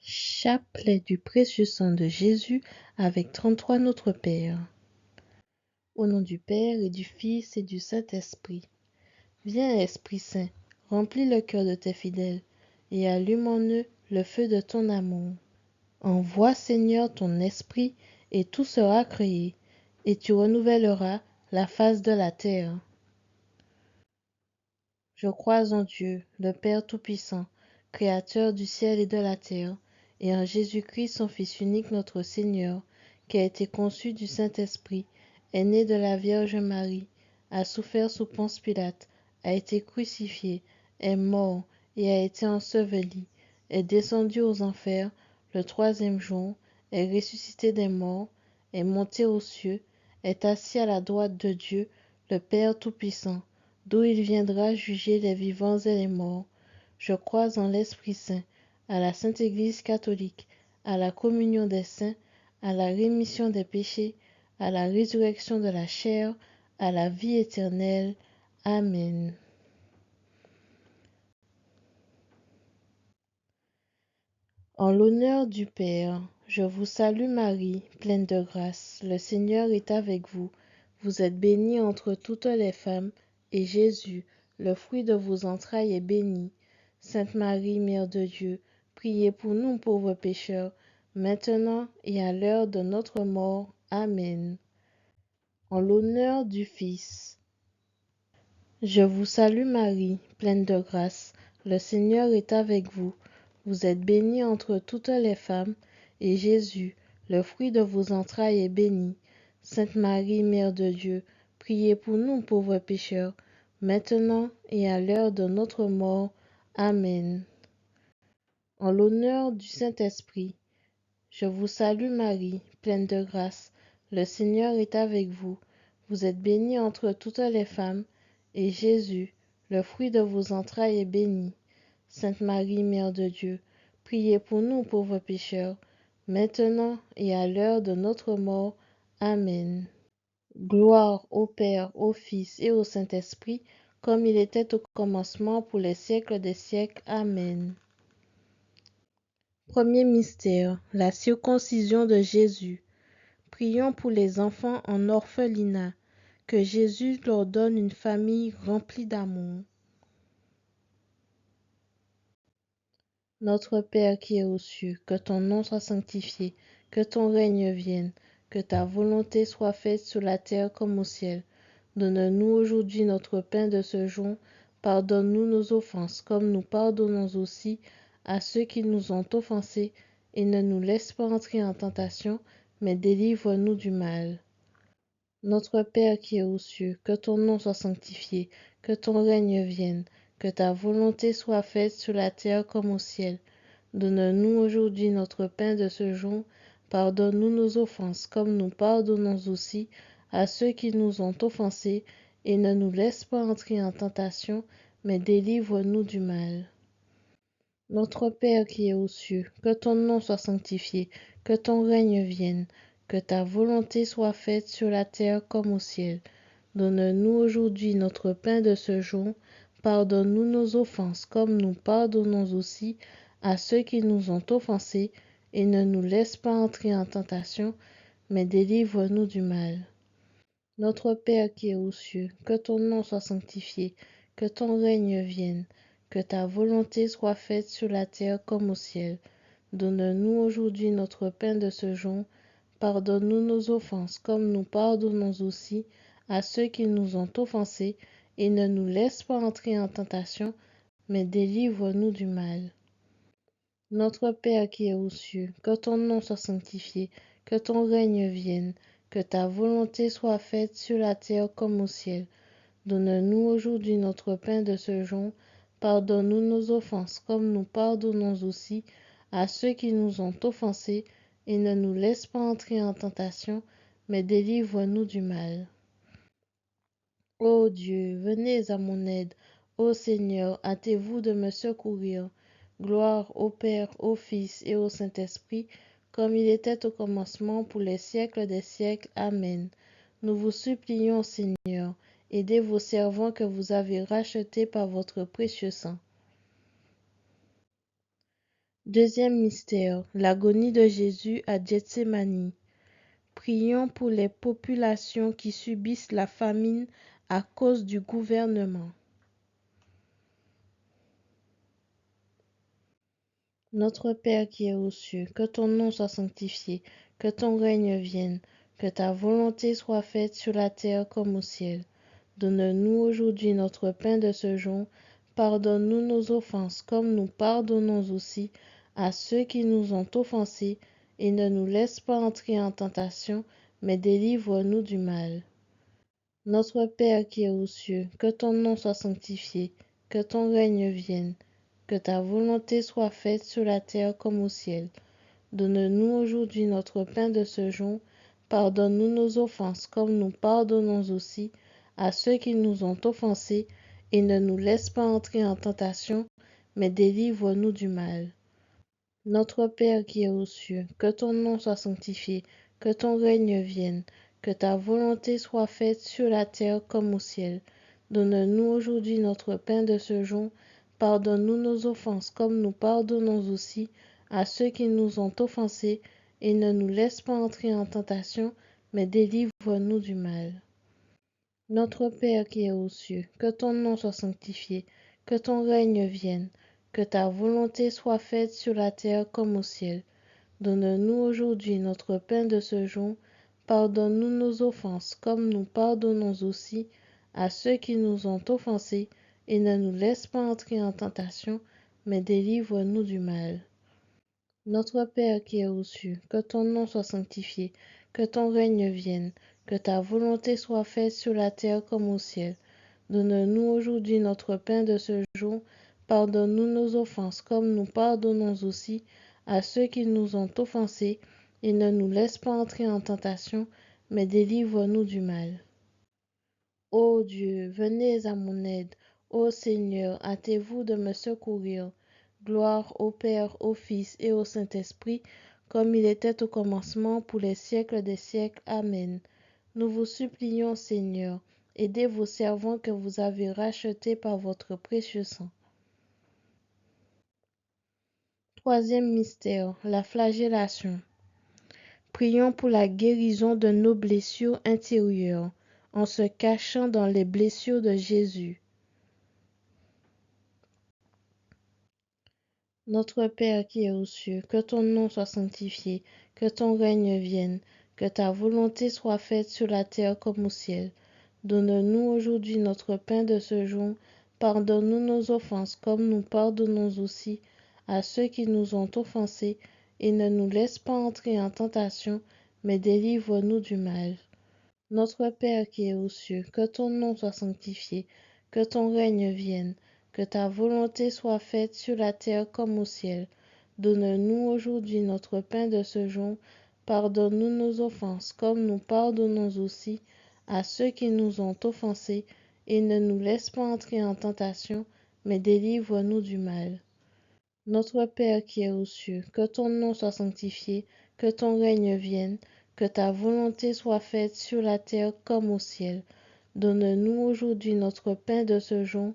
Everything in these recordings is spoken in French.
Chapelet du précieux sang de Jésus avec 33 Notre Père. Au nom du Père et du Fils et du Saint-Esprit. Viens, Esprit Saint, remplis le cœur de tes fidèles et allume en eux le feu de ton amour. Envoie, Seigneur, ton esprit et tout sera créé, et tu renouvelleras la face de la terre. Je crois en Dieu, le Père Tout-Puissant, Créateur du ciel et de la terre, et en Jésus-Christ, son Fils unique, notre Seigneur, qui a été conçu du Saint-Esprit, est né de la Vierge Marie, a souffert sous Ponce Pilate, a été crucifié, est mort et a été enseveli, est descendu aux enfers le troisième jour, est ressuscité des morts, est monté aux cieux, est assis à la droite de Dieu, le Père Tout-Puissant, d'où il viendra juger les vivants et les morts. Je crois en l'Esprit Saint, à la Sainte Église catholique, à la communion des saints, à la rémission des péchés, à la résurrection de la chair, à la vie éternelle. Amen. En l'honneur du Père, je vous salue Marie, pleine de grâce, le Seigneur est avec vous. Vous êtes bénie entre toutes les femmes, et Jésus, le fruit de vos entrailles, est béni. Sainte Marie, Mère de Dieu, priez pour nous pauvres pécheurs, maintenant et à l'heure de notre mort. Amen. En l'honneur du Fils. Je vous salue Marie, pleine de grâce, le Seigneur est avec vous. Vous êtes bénie entre toutes les femmes, et Jésus, le fruit de vos entrailles, est béni. Sainte Marie, Mère de Dieu, priez pour nous pauvres pécheurs, maintenant et à l'heure de notre mort. Amen. En l'honneur du Saint-Esprit. Je vous salue Marie, pleine de grâce, le Seigneur est avec vous. Vous êtes bénie entre toutes les femmes, et Jésus, le fruit de vos entrailles, est béni. Sainte Marie, Mère de Dieu, priez pour nous pauvres pécheurs, maintenant et à l'heure de notre mort. Amen. Gloire au Père, au Fils et au Saint-Esprit, comme il était au commencement, pour les siècles des siècles. Amen. Premier mystère, la circoncision de Jésus. Prions pour les enfants en orphelinat, que Jésus leur donne une famille remplie d'amour. Notre Père qui es aux cieux, que ton nom soit sanctifié, que ton règne vienne, que ta volonté soit faite sur la terre comme au ciel. Donne-nous aujourd'hui notre pain de ce jour. Pardonne-nous nos offenses, comme nous pardonnons aussi à ceux qui nous ont offensés, et ne nous laisse pas entrer en tentation, mais délivre-nous du mal. Notre Père qui es aux cieux, que ton nom soit sanctifié, que ton règne vienne, que ta volonté soit faite sur la terre comme au ciel. Donne-nous aujourd'hui notre pain de ce jour. Pardonne-nous nos offenses, comme nous pardonnons aussi à ceux qui nous ont offensés, et ne nous laisse pas entrer en tentation, mais délivre-nous du mal. Notre Père qui es aux cieux, que ton nom soit sanctifié, que ton règne vienne, que ta volonté soit faite sur la terre comme au ciel. Donne-nous aujourd'hui notre pain de ce jour. Pardonne-nous nos offenses, comme nous pardonnons aussi à ceux qui nous ont offensés, et ne nous laisse pas entrer en tentation, mais délivre-nous du mal. Notre Père qui es aux cieux, que ton nom soit sanctifié, que ton règne vienne, que ta volonté soit faite sur la terre comme au ciel. Donne-nous aujourd'hui notre pain de ce jour. Pardonne-nous nos offenses, comme nous pardonnons aussi à ceux qui nous ont offensés, et ne nous laisse pas entrer en tentation, mais délivre-nous du mal. Notre Père qui es aux cieux, que ton nom soit sanctifié, que ton règne vienne, que ta volonté soit faite sur la terre comme au ciel. Donne-nous aujourd'hui notre pain de ce jour. Pardonne-nous nos offenses, comme nous pardonnons aussi à ceux qui nous ont offensés, et ne nous laisse pas entrer en tentation, mais délivre-nous du mal. Ô Dieu, venez à mon aide. Ô Seigneur, hâtez-vous de me secourir. Gloire au Père, au Fils et au Saint-Esprit, comme il était au commencement, pour les siècles des siècles. Amen. Nous vous supplions, Seigneur, aidez vos servants que vous avez rachetés par votre précieux sang. Deuxième mystère, l'agonie de Jésus à Gethsémani. Prions pour les populations qui subissent la famine à cause du gouvernement. Notre Père qui es aux cieux, que ton nom soit sanctifié, que ton règne vienne, que ta volonté soit faite sur la terre comme au ciel. Donne-nous aujourd'hui notre pain de ce jour. Pardonne-nous nos offenses comme nous pardonnons aussi à ceux qui nous ont offensés, et ne nous laisse pas entrer en tentation, mais délivre-nous du mal. Notre Père qui es aux cieux, que ton nom soit sanctifié, que ton règne vienne, que ta volonté soit faite sur la terre comme au ciel. Donne-nous aujourd'hui notre pain de ce jour. Pardonne-nous nos offenses comme nous pardonnons aussi à ceux qui nous ont offensés, et ne nous laisse pas entrer en tentation, mais délivre-nous du mal. Notre Père qui es aux cieux, que ton nom soit sanctifié, que ton règne vienne, que ta volonté soit faite sur la terre comme au ciel. Donne-nous aujourd'hui notre pain de ce jour. Pardonne-nous nos offenses comme nous pardonnons aussi à ceux qui nous ont offensés, et ne nous laisse pas entrer en tentation, mais délivre-nous du mal. Notre Père qui es aux cieux, que ton nom soit sanctifié, que ton règne vienne, que ta volonté soit faite sur la terre comme au ciel. Donne-nous aujourd'hui notre pain de ce jour. Pardonne-nous nos offenses comme nous pardonnons aussi à ceux qui nous ont offensés, et ne nous laisse pas entrer en tentation, mais délivre-nous du mal. Notre Père qui es aux cieux, que ton nom soit sanctifié, que ton règne vienne, que ta volonté soit faite sur la terre comme au ciel. Donne-nous aujourd'hui notre pain de ce jour. Pardonne-nous nos offenses comme nous pardonnons aussi à ceux qui nous ont offensés, et ne nous laisse pas entrer en tentation, mais délivre-nous du mal. Ô Dieu, venez à mon aide. Ô Seigneur, hâtez-vous de me secourir. Gloire au Père, au Fils et au Saint-Esprit, comme il était au commencement, pour les siècles des siècles. Amen. Nous vous supplions, Seigneur, aidez vos servants que vous avez rachetés par votre précieux sang. Troisième mystère, la flagellation. Prions pour la guérison de nos blessures intérieures, en se cachant dans les blessures de Jésus. Notre Père qui es aux cieux, que ton nom soit sanctifié, que ton règne vienne, que ta volonté soit faite sur la terre comme au ciel. Donne-nous aujourd'hui notre pain de ce jour. Pardonne-nous nos offenses comme nous pardonnons aussi à ceux qui nous ont offensés, et ne nous laisse pas entrer en tentation, mais délivre-nous du mal. Notre Père qui es aux cieux, que ton nom soit sanctifié, que ton règne vienne, que ta volonté soit faite sur la terre comme au ciel. Donne-nous aujourd'hui notre pain de ce jour. Pardonne-nous nos offenses comme nous pardonnons aussi à ceux qui nous ont offensés, et ne nous laisse pas entrer en tentation, mais délivre-nous du mal. Notre Père qui es aux cieux, que ton nom soit sanctifié, que ton règne vienne, que ta volonté soit faite sur la terre comme au ciel. Donne-nous aujourd'hui notre pain de ce jour.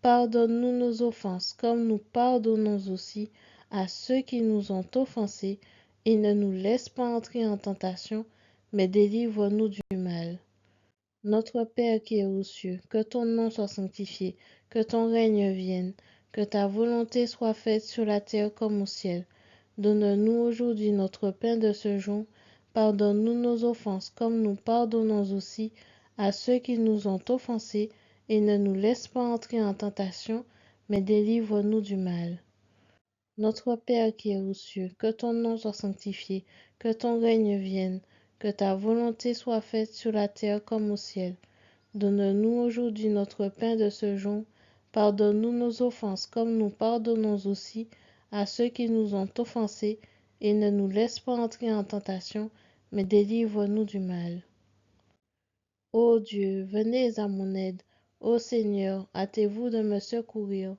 Pardonne-nous nos offenses comme nous pardonnons aussi à ceux qui nous ont offensés, et ne nous laisse pas entrer en tentation, mais délivre-nous du mal. Notre Père qui es aux cieux, que ton nom soit sanctifié, que ton règne vienne, que ta volonté soit faite sur la terre comme au ciel. Donne-nous aujourd'hui notre pain de ce jour. Pardonne-nous nos offenses comme nous pardonnons aussi à ceux qui nous ont offensés, et ne nous laisse pas entrer en tentation, mais délivre-nous du mal. Notre Père qui es aux cieux, que ton nom soit sanctifié, que ton règne vienne, que ta volonté soit faite sur la terre comme au ciel. Donne-nous aujourd'hui notre pain de ce jour. Pardonne-nous nos offenses comme nous pardonnons aussi à ceux qui nous ont offensés, et ne nous laisse pas entrer en tentation, mais délivre-nous du mal. Ô Dieu, venez à mon aide. Ô Seigneur, hâtez-vous de me secourir.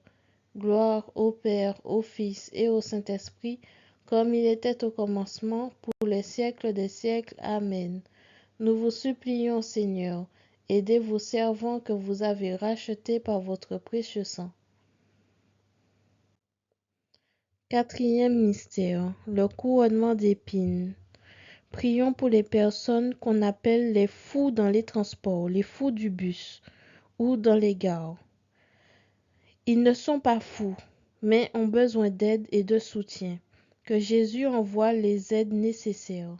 Gloire au Père, au Fils et au Saint-Esprit, comme il était au commencement, pour les siècles des siècles. Amen. Nous vous supplions, Seigneur, aidez vos servants que vous avez rachetés par votre précieux sang. Quatrième mystère, le couronnement d'épines. Prions pour les personnes qu'on appelle les fous dans les transports, les fous du bus ou dans les gares. Ils ne sont pas fous, mais ont besoin d'aide et de soutien. Que Jésus envoie les aides nécessaires.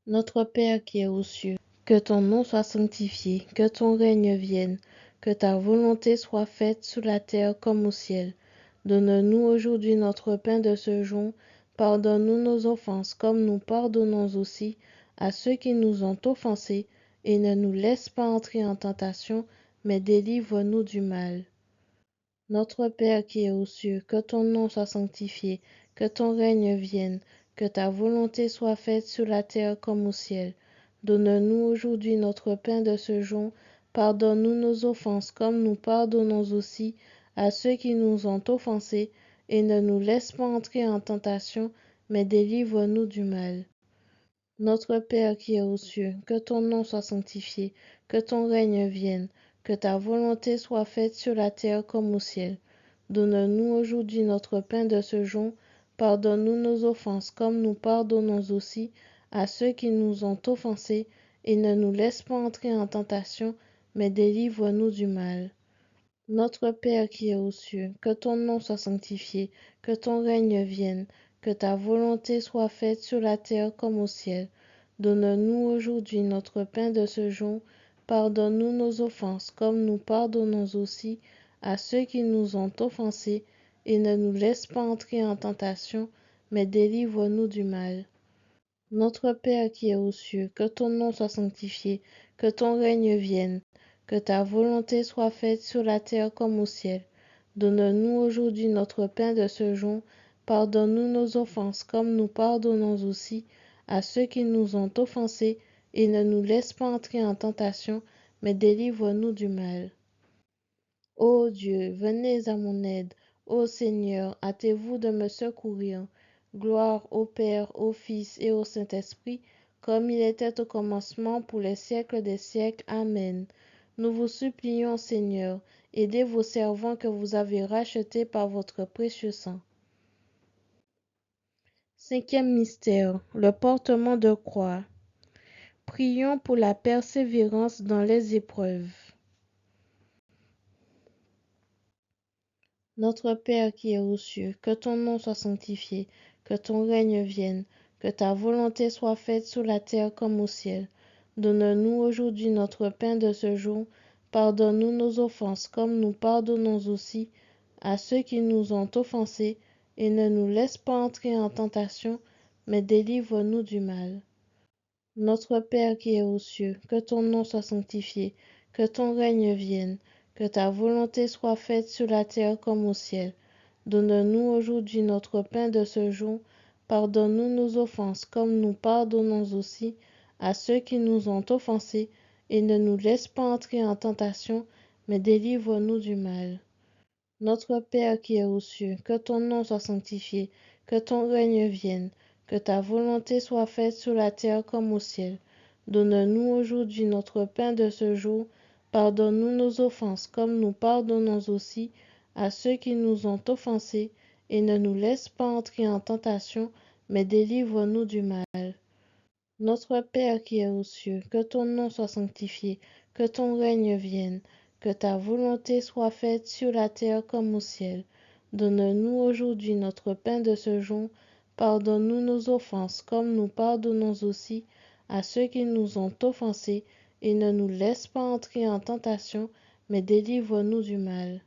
Notre Père qui es aux cieux, que ton nom soit sanctifié, que ton règne vienne, que ta volonté soit faite sur la terre comme au ciel. Donne-nous aujourd'hui notre pain de ce jour. Pardonne-nous nos offenses comme nous pardonnons aussi à ceux qui nous ont offensés, et ne nous laisse pas entrer en tentation, mais délivre-nous du mal. Notre Père qui es aux cieux, que ton nom soit sanctifié, que ton règne vienne, que ta volonté soit faite sur la terre comme au ciel. Donne-nous aujourd'hui notre pain de ce jour. Pardonne-nous nos offenses comme nous pardonnons aussi à ceux qui nous ont offensés, et ne nous laisse pas entrer en tentation, mais délivre-nous du mal. Notre Père qui es aux cieux, que ton nom soit sanctifié, que ton règne vienne, que ta volonté soit faite sur la terre comme au ciel. Donne-nous aujourd'hui notre pain de ce jour. Pardonne-nous nos offenses comme nous pardonnons aussi à ceux qui nous ont offensés, et ne nous laisse pas entrer en tentation, mais délivre-nous du mal. Notre Père qui es aux cieux, que ton nom soit sanctifié, que ton règne vienne, que ta volonté soit faite sur la terre comme au ciel. Donne-nous aujourd'hui notre pain de ce jour. Pardonne-nous nos offenses comme nous pardonnons aussi à ceux qui nous ont offensés, et ne nous laisse pas entrer en tentation, mais délivre-nous du mal. Notre Père qui es aux cieux, que ton nom soit sanctifié, que ton règne vienne, que ta volonté soit faite sur la terre comme au ciel. Donne-nous aujourd'hui notre pain de ce jour. Pardonne-nous nos offenses comme nous pardonnons aussi à ceux qui nous ont offensés, et ne nous laisse pas entrer en tentation, mais délivre-nous du mal. Ô Dieu, venez à mon aide. Ô Seigneur, hâtez-vous de me secourir. Gloire au Père, au Fils et au Saint-Esprit, comme il était au commencement, pour les siècles des siècles. Amen. Nous vous supplions, Seigneur, aidez vos servants que vous avez rachetés par votre précieux sang. Cinquième mystère, le portement de croix. Prions pour la persévérance dans les épreuves. Notre Père qui es aux cieux, que ton nom soit sanctifié, que ton règne vienne, que ta volonté soit faite sur la terre comme au ciel. Donne-nous aujourd'hui notre pain de ce jour. Pardonne-nous nos offenses comme nous pardonnons aussi à ceux qui nous ont offensés, et ne nous laisse pas entrer en tentation, mais délivre-nous du mal. Notre Père qui es aux cieux, que ton nom soit sanctifié, que ton règne vienne, que ta volonté soit faite sur la terre comme au ciel. Donne-nous aujourd'hui notre pain de ce jour. Pardonne-nous nos offenses comme nous pardonnons aussi à ceux qui nous ont offensés, et ne nous laisse pas entrer en tentation, mais délivre-nous du mal. Notre Père qui es aux cieux, que ton nom soit sanctifié, que ton règne vienne, que ta volonté soit faite sur la terre comme au ciel. Donne-nous aujourd'hui notre pain de ce jour. Pardonne-nous nos offenses comme nous pardonnons aussi à ceux qui nous ont offensés, et ne nous laisse pas entrer en tentation, mais délivre-nous du mal. Notre Père qui es aux cieux, que ton nom soit sanctifié, que ton règne vienne, que ta volonté soit faite sur la terre comme au ciel. Donne-nous aujourd'hui notre pain de ce jour. Pardonne-nous nos offenses comme nous pardonnons aussi à ceux qui nous ont offensés, et ne nous laisse pas entrer en tentation, mais délivre-nous du mal.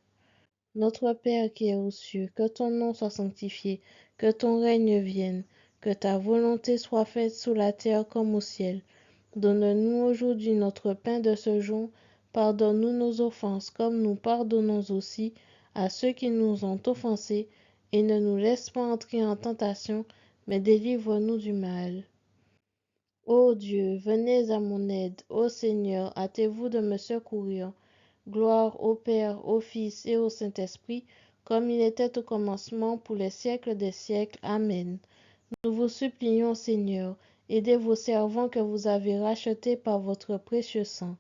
Notre Père qui es aux cieux, que ton nom soit sanctifié, que ton règne vienne, que ta volonté soit faite sur la terre comme au ciel. Donne-nous aujourd'hui notre pain de ce jour. Pardonne-nous nos offenses comme nous pardonnons aussi à ceux qui nous ont offensés, et ne nous laisse pas entrer en tentation, mais délivre-nous du mal. Ô Dieu, venez à mon aide. Ô Seigneur, hâtez-vous de me secourir. Gloire au Père, au Fils et au Saint-Esprit, comme il était au commencement, pour les siècles des siècles. Amen. Nous vous supplions, Seigneur, aidez vos servants que vous avez rachetés par votre précieux sang.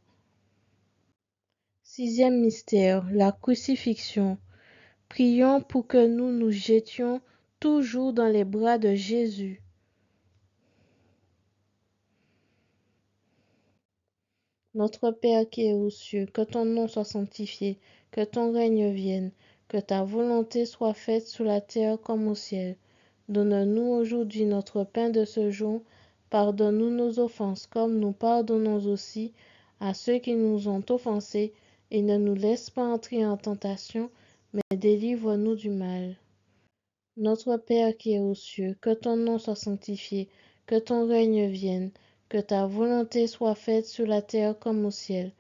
Sixième mystère, la crucifixion. Prions pour que nous nous jetions toujours dans les bras de Jésus. Notre Père qui es aux cieux, que ton nom soit sanctifié, que ton règne vienne, que ta volonté soit faite sur la terre comme au ciel. Donne-nous aujourd'hui notre pain de ce jour. Pardonne-nous nos offenses comme nous pardonnons aussi à ceux qui nous ont offensés, et ne nous laisse pas entrer en tentation, mais délivre-nous du mal. Notre Père qui es aux cieux, que ton nom soit sanctifié, que ton règne vienne, que ta volonté soit faite sur la terre comme au ciel.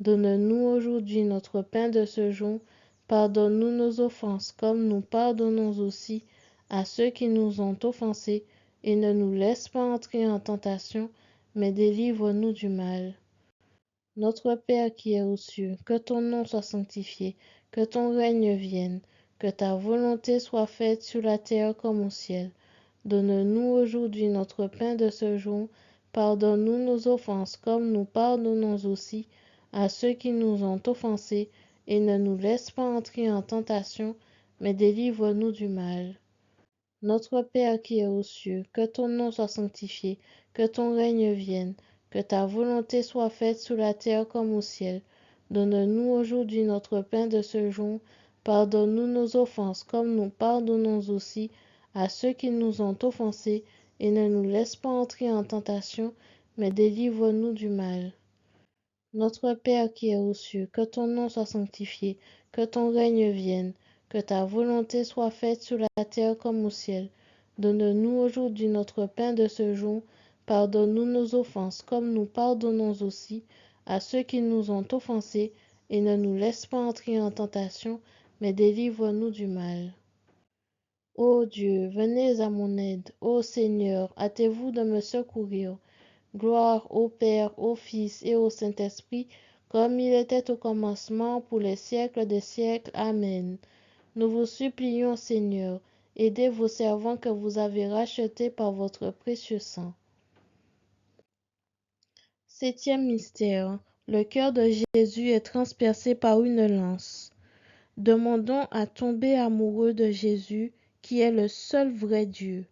Donne-nous aujourd'hui notre pain de ce jour. Pardonne-nous nos offenses comme nous pardonnons aussi à ceux qui nous ont offensés, et ne nous laisse pas entrer en tentation, mais délivre-nous du mal. Notre Père qui es aux cieux, que ton nom soit sanctifié, que ton règne vienne, que ta volonté soit faite sur la terre comme au ciel. Donne-nous aujourd'hui notre pain de ce jour. Pardonne-nous nos offenses comme nous pardonnons aussi à ceux qui nous ont offensés, et ne nous laisse pas entrer en tentation, mais délivre-nous du mal. Notre Père qui es aux cieux, que ton nom soit sanctifié, que ton règne vienne, que ta volonté soit faite sur la terre comme au ciel. Donne-nous aujourd'hui notre pain de ce jour. Pardonne-nous nos offenses comme nous pardonnons aussi à ceux qui nous ont offensés, et ne nous laisse pas entrer en tentation, mais délivre-nous du mal. Notre Père qui es aux cieux, que ton nom soit sanctifié, que ton règne vienne, que ta volonté soit faite sur la terre comme au ciel. Donne-nous aujourd'hui notre pain de ce jour. Pardonne-nous nos offenses comme nous pardonnons aussi à ceux qui nous ont offensés, et ne nous laisse pas entrer en tentation, mais délivre-nous du mal. Ô Dieu, venez à mon aide. Ô Seigneur, hâtez-vous de me secourir. Gloire au Père, au Fils et au Saint-Esprit, comme il était au commencement, pour les siècles des siècles. Amen. Nous vous supplions, Seigneur, aidez vos servants que vous avez rachetés par votre précieux sang. Septième mystère. Le cœur de Jésus est transpercé par une lance. Demandons à tomber amoureux de Jésus, qui est le seul vrai Dieu.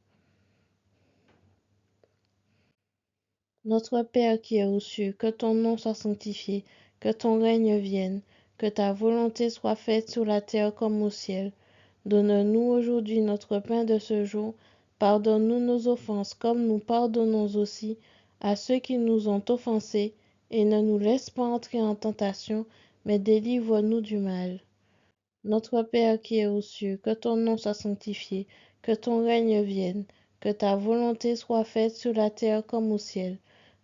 Notre Père qui es aux cieux, que ton nom soit sanctifié, que ton règne vienne, que ta volonté soit faite sur la terre comme au ciel. Donne-nous aujourd'hui notre pain de ce jour. Pardonne-nous nos offenses comme nous pardonnons aussi à ceux qui nous ont offensés, et ne nous laisse pas entrer en tentation, mais délivre-nous du mal. Notre Père qui es aux cieux, que ton nom soit sanctifié, que ton règne vienne, que ta volonté soit faite sur la terre comme au ciel.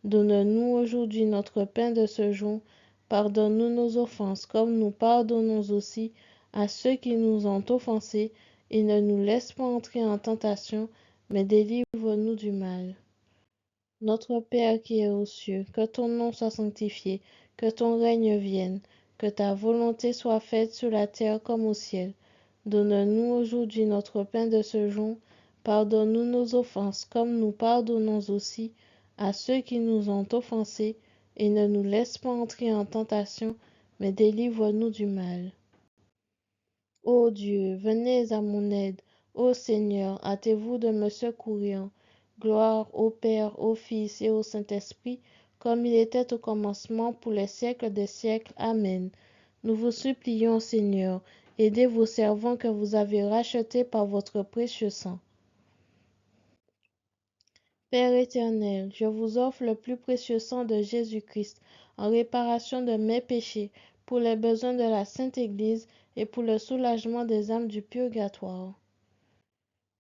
Donne-nous aujourd'hui notre pain de ce jour. Pardonne-nous nos offenses comme nous pardonnons aussi à ceux qui nous ont offensés, et ne nous laisse pas entrer en tentation, mais délivre-nous du mal. Notre Père qui es aux cieux, que ton nom soit sanctifié, que ton règne vienne, que ta volonté soit faite sur la terre comme au ciel. Donne-nous aujourd'hui notre pain de ce jour. Pardonne-nous nos offenses comme nous pardonnons aussi à ceux qui nous ont offensés, et ne nous laisse pas entrer en tentation, mais délivre-nous du mal. Ô Dieu, venez à mon aide. Ô Seigneur, hâtez-vous de me secourir. Gloire au Père, au Fils et au Saint-Esprit, comme il était au commencement, pour les siècles des siècles. Amen. Nous vous supplions, Seigneur, aidez vos servants que vous avez rachetés par votre précieux sang. Père éternel, je vous offre le plus précieux sang de Jésus-Christ en réparation de mes péchés, pour les besoins de la Sainte Église et pour le soulagement des âmes du purgatoire.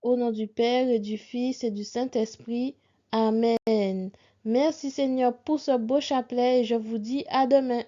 Au nom du Père et du Fils et du Saint-Esprit. Amen. Merci Seigneur pour ce beau chapelet et je vous dis à demain.